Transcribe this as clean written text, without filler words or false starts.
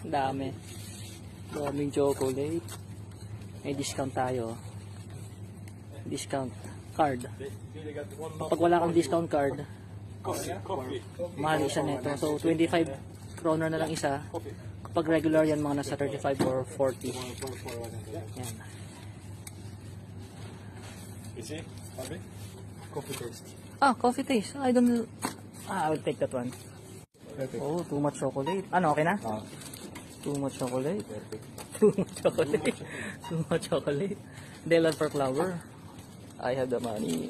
Dami. Daming chocolate. May discount tayo. Discount card. Pag wala kang discount card, mahal isa nito. So 25 kroner na lang isa. Kapag regular yan, mga nasa 35 or 40. Yan. Coffee taste. Ah, coffee taste. I will take that one. Perfect. Oh, too much chocolate. Ano, okay na? Too much chocolate. Too much chocolate. Too much chocolate. Delan per flower. I have the money.